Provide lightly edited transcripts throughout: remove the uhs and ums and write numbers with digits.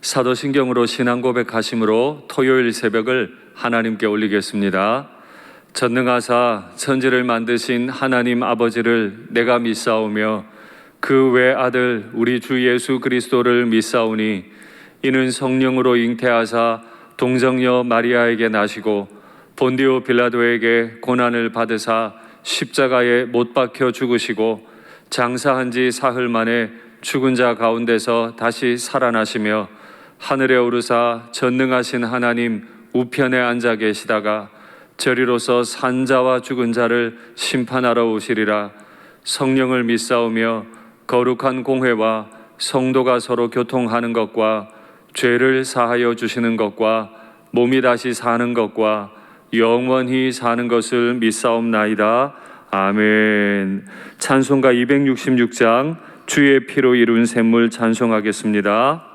사도신경으로 신앙 고백하심으로 토요일 새벽을 하나님께 올리겠습니다. 전능하사 천지를 만드신 하나님 아버지를 내가 믿사오며 그 외아들 우리 주 예수 그리스도를 믿사오니 이는 성령으로 잉태하사 동정녀 마리아에게 나시고 본디오 빌라도에게 고난을 받으사 십자가에 못 박혀 죽으시고 장사한 지 사흘 만에 죽은 자 가운데서 다시 살아나시며 하늘에 오르사 전능하신 하나님 우편에 앉아 계시다가 저리로서 산 자와 죽은 자를 심판하러 오시리라. 성령을 믿사오며 거룩한 공회와 성도가 서로 교통하는 것과 죄를 사하여 주시는 것과 몸이 다시 사는 것과 영원히 사는 것을 믿사옵나이다. 아멘. 찬송가 266장 주의 피로 이룬 샘물 찬송하겠습니다.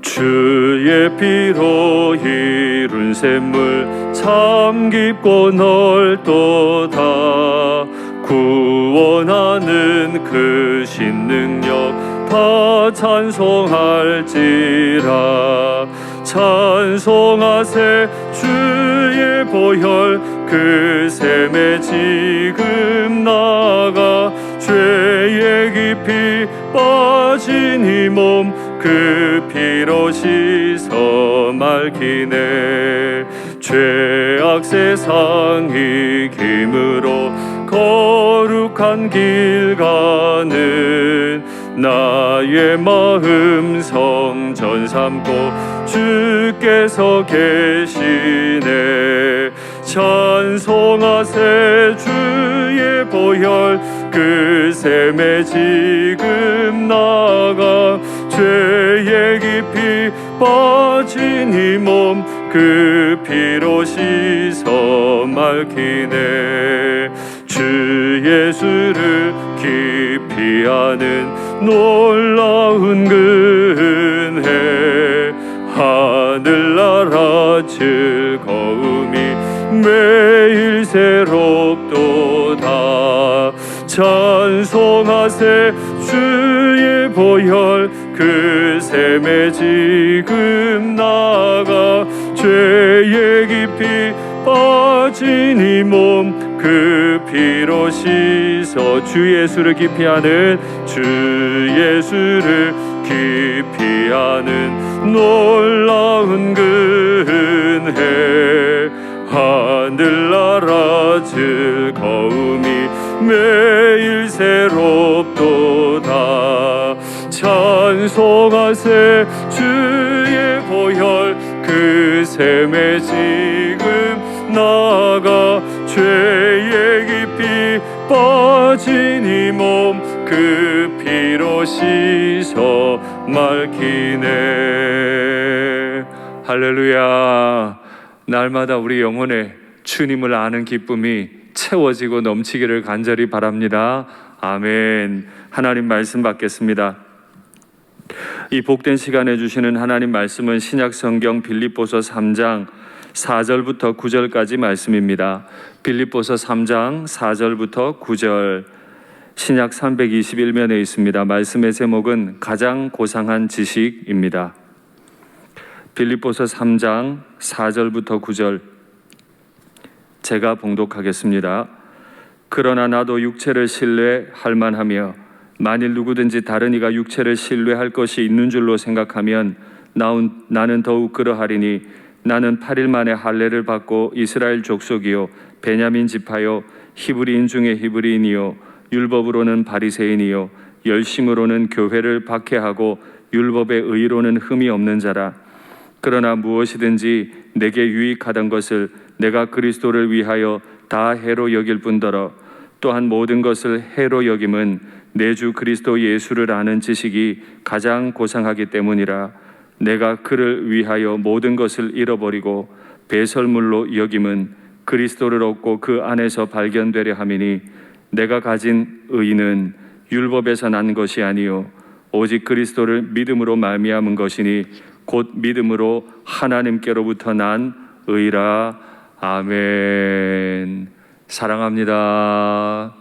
주의 피로 이룬 샘물 참 깊고 넓도다. 구원하는 그 신능력 다 찬송할지라. 찬송하세 주의 보혈 그 샘에 지금 나가 죄에 깊이 빠진 이 몸 그 피로 씻어 맑히네. 죄악 세상이 김으로 거룩한 길 가는 나의 마음 성전 삼고 주께서 계시네. 찬송하세 주의 보혈 그 샘에 지금 나가 죄에 깊이 빠진 이 몸 그 피로 씻어 맑히네. 주 예수를 깊이 아는 놀라운 은혜 하늘나라 즐거움이 매일 새롭도다. 찬송하세 주의 보혈 그 샘에 지금 나가 죄에 깊이 빠진 이 몸 그 피로 씻어 주 예수를 깊이 아는 주 예수를 깊이 아는 놀라운 은혜 하늘나라 즐거움이 매일 새롭도다. 찬송하세 주의 보혈 그 샘에 지금 나가 죄에 깊이 빠진 이 몸 그 피로 씻어 맑히네. 할렐루야. 날마다 우리 영혼에 주님을 아는 기쁨이 채워지고 넘치기를 간절히 바랍니다. 아멘. 하나님 말씀 받겠습니다. 이 복된 시간에 주시는 하나님 말씀은 신약 성경 빌립보서 3장 4절부터 9절까지 말씀입니다. 빌립보서 3장 4절부터 9절, 신약 321면에 있습니다. 말씀의 제목은 가장 고상한 지식입니다. 빌립보서 3장 4절부터 9절 제가 봉독하겠습니다. 그러나 나도 육체를 신뢰할 만하며 만일 누구든지 다른 이가 육체를 신뢰할 것이 있는 줄로 생각하면 나는 더욱 그러하리니 나는 8일 만에 할례를 받고 이스라엘 족속이요 베냐민 지파요 히브리인 중에 히브리인이요 율법으로는 바리새인이요 열심으로는 교회를 박해하고 율법의 의로는 흠이 없는 자라. 그러나 무엇이든지 내게 유익하던 것을 내가 그리스도를 위하여 다 해로 여길 뿐더러 또한 모든 것을 해로 여김은 내 주 그리스도 예수를 아는 지식이 가장 고상하기 때문이라. 내가 그를 위하여 모든 것을 잃어버리고 배설물로 여김은 그리스도를 얻고 그 안에서 발견되려 함이니 내가 가진 의는 율법에서 난 것이 아니요 오직 그리스도를 믿음으로 말미암은 것이니 곧 믿음으로 하나님께로부터 난 의라. 아멘. 사랑합니다.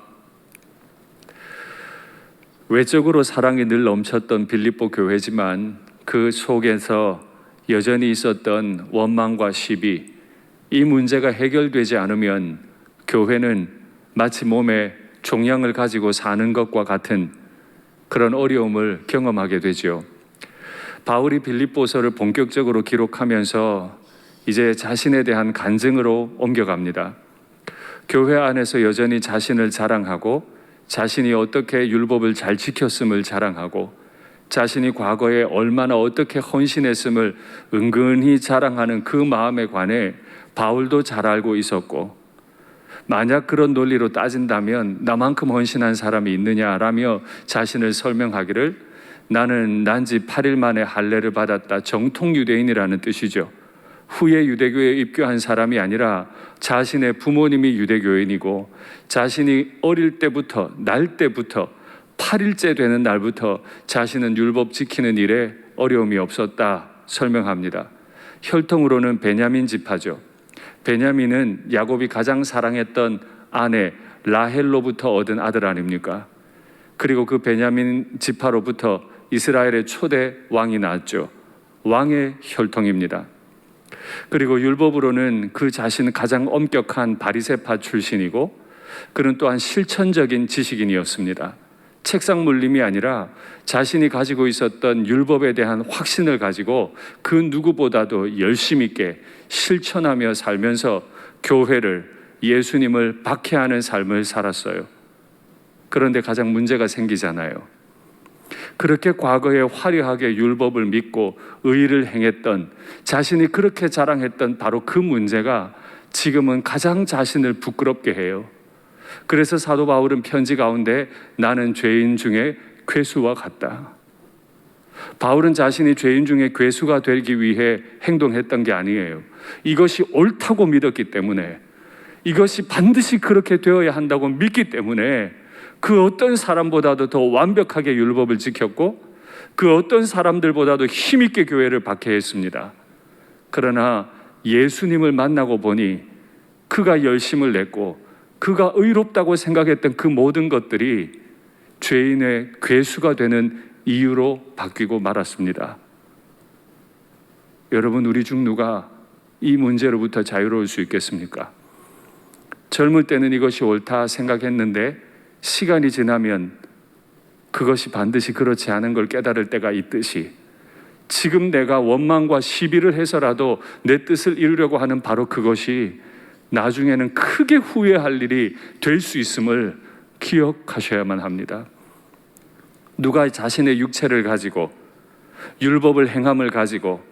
외적으로 사랑이 늘 넘쳤던 빌립보 교회지만 그 속에서 여전히 있었던 원망과 시비, 이 문제가 해결되지 않으면 교회는 마치 몸에 종양을 가지고 사는 것과 같은 그런 어려움을 경험하게 되죠. 바울이 빌립보서를 본격적으로 기록하면서 이제 자신에 대한 간증으로 옮겨갑니다. 교회 안에서 여전히 자신을 자랑하고 자신이 어떻게 율법을 잘 지켰음을 자랑하고 자신이 과거에 얼마나 어떻게 헌신했음을 은근히 자랑하는 그 마음에 관해 바울도 잘 알고 있었고, 만약 그런 논리로 따진다면 나만큼 헌신한 사람이 있느냐라며 자신을 설명하기를, 나는 난지 8일 만에 할례를 받았다, 정통 유대인이라는 뜻이죠. 후에 유대교에 입교한 사람이 아니라 자신의 부모님이 유대교인이고 자신이 어릴 때부터, 날 때부터 8일째 되는 날부터 자신은 율법 지키는 일에 어려움이 없었다 설명합니다. 혈통으로는 베냐민 지파죠. 베냐민은 야곱이 가장 사랑했던 아내 라헬로부터 얻은 아들 아닙니까? 그리고 그 베냐민 지파로부터 이스라엘의 초대 왕이 나왔죠. 왕의 혈통입니다. 그리고 율법으로는 그 자신은 가장 엄격한 바리새파 출신이고, 그는 또한 실천적인 지식인이었습니다. 책상 물림이 아니라 자신이 가지고 있었던 율법에 대한 확신을 가지고 그 누구보다도 열심 있게 실천하며 살면서 교회를, 예수님을 박해하는 삶을 살았어요. 그런데 가장 문제가 생기잖아요. 그렇게 과거에 화려하게 율법을 믿고 의를 행했던, 자신이 그렇게 자랑했던 바로 그 문제가 지금은 가장 자신을 부끄럽게 해요. 그래서 사도 바울은 편지 가운데 나는 죄인 중에 괴수와 같다. 바울은 자신이 죄인 중에 괴수가 되기 위해 행동했던 게 아니에요. 이것이 옳다고 믿었기 때문에, 이것이 반드시 그렇게 되어야 한다고 믿기 때문에 그 어떤 사람보다도 더 완벽하게 율법을 지켰고 그 어떤 사람들보다도 힘있게 교회를 박해했습니다. 그러나 예수님을 만나고 보니 그가 열심을 냈고 그가 의롭다고 생각했던 그 모든 것들이 죄인의 괴수가 되는 이유로 바뀌고 말았습니다. 여러분, 우리 중 누가 이 문제로부터 자유로울 수 있겠습니까? 젊을 때는 이것이 옳다 생각했는데 시간이 지나면 그것이 반드시 그렇지 않은 걸 깨달을 때가 있듯이, 지금 내가 원망과 시비를 해서라도 내 뜻을 이루려고 하는 바로 그것이 나중에는 크게 후회할 일이 될 수 있음을 기억하셔야만 합니다. 누가 자신의 육체를 가지고 율법을 행함을 가지고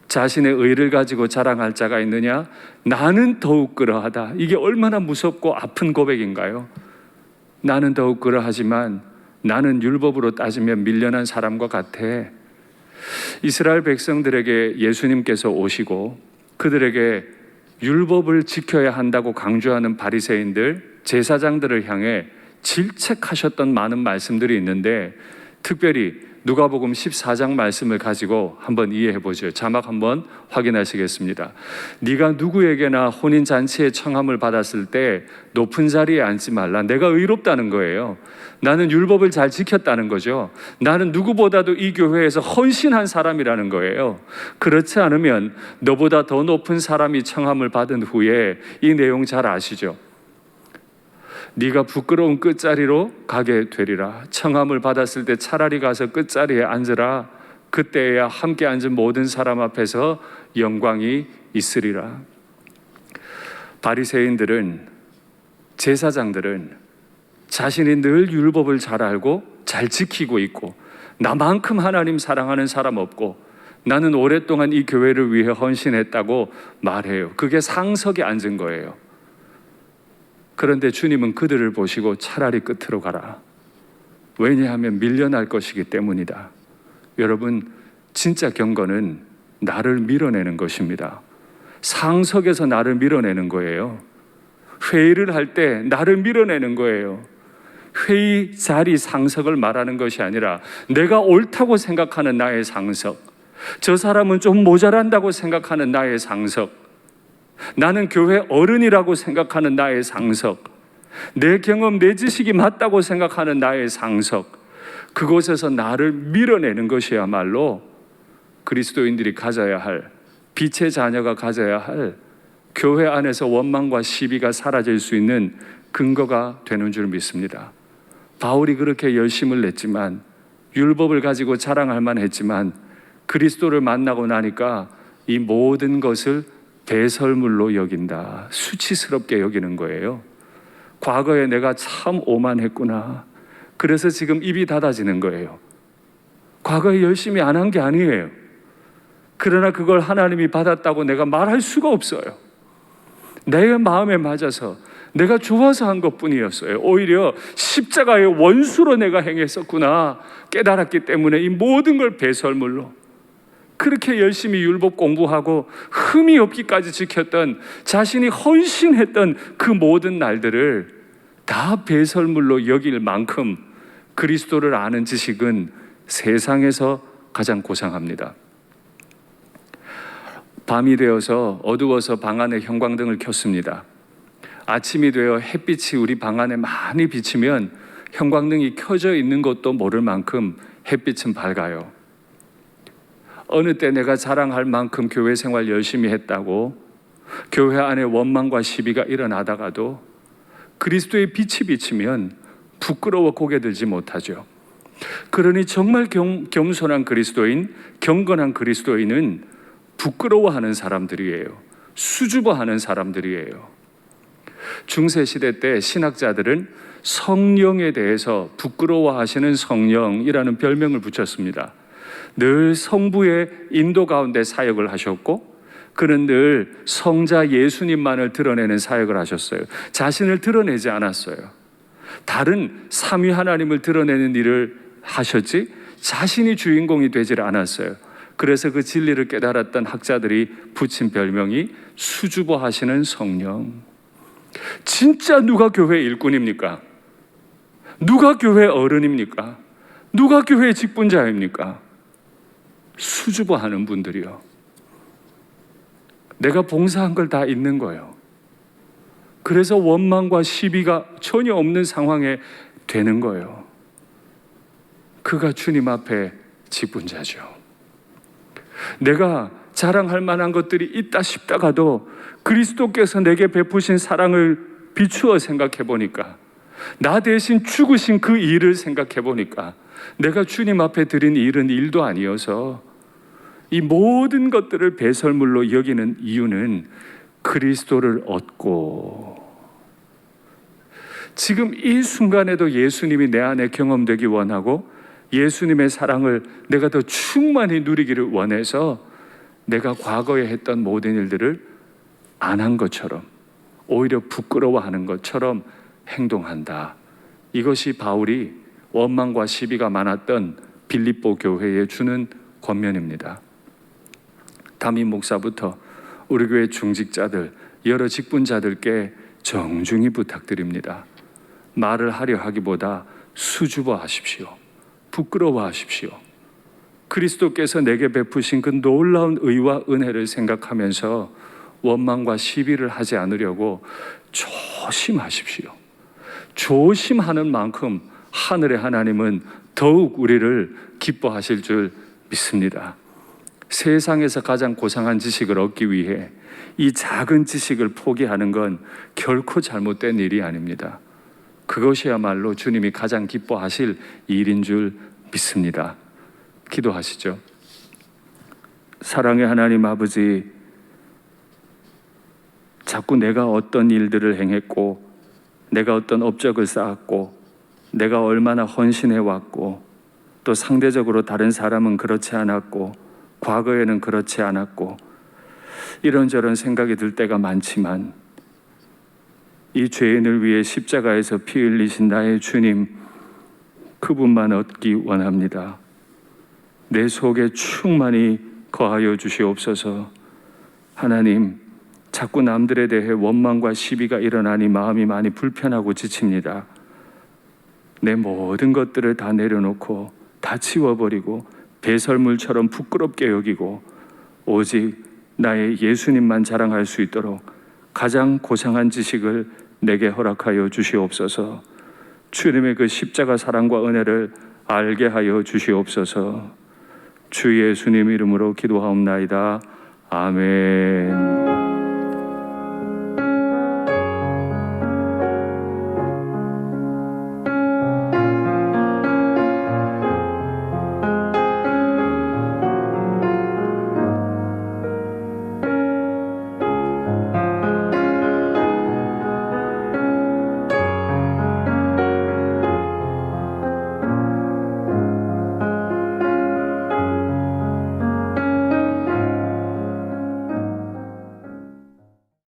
자신의 의를 가지고 자랑할 자가 있느냐? 나는 더욱 그러하다. 이게 얼마나 무섭고 아픈 고백인가요? 나는 더욱 그러하지만 나는 율법으로 따지면 밀려난 사람과 같아. 이스라엘 백성들에게 예수님께서 오시고 그들에게 율법을 지켜야 한다고 강조하는 바리새인들, 제사장들을 향해 질책하셨던 많은 말씀들이 있는데, 특별히 누가복음 14장 말씀을 가지고 한번 이해해 보죠. 자막 한번 확인하시겠습니다. 네가 누구에게나 혼인잔치에 청함을 받았을 때 높은 자리에 앉지 말라. 내가 의롭다는 거예요. 나는 율법을 잘 지켰다는 거죠. 나는 누구보다도 이 교회에서 헌신한 사람이라는 거예요. 그렇지 않으면 너보다 더 높은 사람이 청함을 받은 후에, 이 내용 잘 아시죠? 네가 부끄러운 끝자리로 가게 되리라. 청함을 받았을 때 차라리 가서 끝자리에 앉으라. 그때야 함께 앉은 모든 사람 앞에서 영광이 있으리라. 바리새인들은, 제사장들은 자신이 늘 율법을 잘 알고 잘 지키고 있고 나만큼 하나님 사랑하는 사람 없고 나는 오랫동안 이 교회를 위해 헌신했다고 말해요. 그게 상석에 앉은 거예요. 그런데 주님은 그들을 보시고 차라리 끝으로 가라. 왜냐하면 밀려날 것이기 때문이다. 여러분, 진짜 경건은 나를 밀어내는 것입니다. 상석에서 나를 밀어내는 거예요. 회의를 할 때 나를 밀어내는 거예요. 회의 자리 상석을 말하는 것이 아니라 내가 옳다고 생각하는 나의 상석, 저 사람은 좀 모자란다고 생각하는 나의 상석, 나는 교회 어른이라고 생각하는 나의 상석, 내 경험, 내 지식이 맞다고 생각하는 나의 상석, 그곳에서 나를 밀어내는 것이야말로 그리스도인들이 가져야 할, 빛의 자녀가 가져야 할 교회 안에서 원망과 시비가 사라질 수 있는 근거가 되는 줄 믿습니다. 바울이 그렇게 열심을 냈지만, 율법을 가지고 자랑할 만했지만 그리스도를 만나고 나니까 이 모든 것을 배설물로 여긴다, 수치스럽게 여기는 거예요. 과거에 내가 참 오만했구나, 그래서 지금 입이 닫아지는 거예요. 과거에 열심히 안 한 게 아니에요. 그러나 그걸 하나님이 받았다고 내가 말할 수가 없어요. 내 마음에 맞아서 내가 좋아서 한 것뿐이었어요. 오히려 십자가의 원수로 내가 행했었구나 깨달았기 때문에 이 모든 걸 배설물로, 그렇게 열심히 율법 공부하고 흠이 없기까지 지켰던, 자신이 헌신했던 그 모든 날들을 다 배설물로 여길 만큼 그리스도를 아는 지식은 세상에서 가장 고상합니다. 밤이 되어서 어두워서 방 안에 형광등을 켰습니다. 아침이 되어 햇빛이 우리 방 안에 많이 비치면 형광등이 켜져 있는 것도 모를 만큼 햇빛은 밝아요. 어느 때 내가 자랑할 만큼 교회 생활 열심히 했다고 교회 안에 원망과 시비가 일어나다가도 그리스도의 빛이 비치면 부끄러워 고개 들지 못하죠. 그러니 정말 겸손한 그리스도인, 경건한 그리스도인은 부끄러워하는 사람들이에요. 수줍어하는 사람들이에요. 중세시대 때 신학자들은 성령에 대해서 부끄러워하시는 성령이라는 별명을 붙였습니다. 늘 성부의 인도 가운데 사역을 하셨고, 그는 늘 성자 예수님만을 드러내는 사역을 하셨어요. 자신을 드러내지 않았어요. 다른 삼위 하나님을 드러내는 일을 하셨지 자신이 주인공이 되질 않았어요. 그래서 그 진리를 깨달았던 학자들이 붙인 별명이 수줍어하시는 성령. 진짜 누가 교회 일꾼입니까? 누가 교회 어른입니까? 누가 교회 직분자입니까? 수줍어하는 분들이요. 내가 봉사한 걸 다 있는 거예요. 그래서 원망과 시비가 전혀 없는 상황에 되는 거예요. 그가 주님 앞에 직분자죠. 내가 자랑할 만한 것들이 있다 싶다가도 그리스도께서 내게 베푸신 사랑을 비추어 생각해 보니까, 나 대신 죽으신 그 일을 생각해 보니까 내가 주님 앞에 드린 일은 일도 아니어서 이 모든 것들을 배설물로 여기는 이유는 그리스도를 얻고, 지금 이 순간에도 예수님이 내 안에 경험되기 원하고 예수님의 사랑을 내가 더 충만히 누리기를 원해서 내가 과거에 했던 모든 일들을 안 한 것처럼, 오히려 부끄러워하는 것처럼 행동한다. 이것이 바울이 원망과 시비가 많았던 빌립보 교회에 주는 권면입니다. 담임 목사부터 우리 교회 중직자들, 여러 직분자들께 정중히 부탁드립니다. 말을 하려 하기보다 수줍어하십시오. 부끄러워하십시오. 그리스도께서 내게 베푸신 그 놀라운 의와 은혜를 생각하면서 원망과 시비를 하지 않으려고 조심하십시오. 조심하는 만큼 하늘의 하나님은 더욱 우리를 기뻐하실 줄 믿습니다. 세상에서 가장 고상한 지식을 얻기 위해 이 작은 지식을 포기하는 건 결코 잘못된 일이 아닙니다. 그것이야말로 주님이 가장 기뻐하실 일인 줄 믿습니다. 기도하시죠. 사랑의 하나님 아버지, 자꾸 내가 어떤 일들을 행했고, 내가 어떤 업적을 쌓았고, 내가 얼마나 헌신해 왔고, 또 상대적으로 다른 사람은 그렇지 않았고, 과거에는 그렇지 않았고, 이런저런 생각이 들 때가 많지만, 이 죄인을 위해 십자가에서 피 흘리신 나의 주님, 그분만 얻기 원합니다. 내 속에 충만히 거하여 주시옵소서. 하나님, 자꾸 남들에 대해 원망과 시비가 일어나니 마음이 많이 불편하고 지칩니다. 내 모든 것들을 다 내려놓고 다 치워버리고 배설물처럼 부끄럽게 여기고 오직 나의 예수님만 자랑할 수 있도록 가장 고상한 지식을 내게 허락하여 주시옵소서. 주님의 그 십자가 사랑과 은혜를 알게 하여 주시옵소서. 주 예수님 이름으로 기도하옵나이다. 아멘.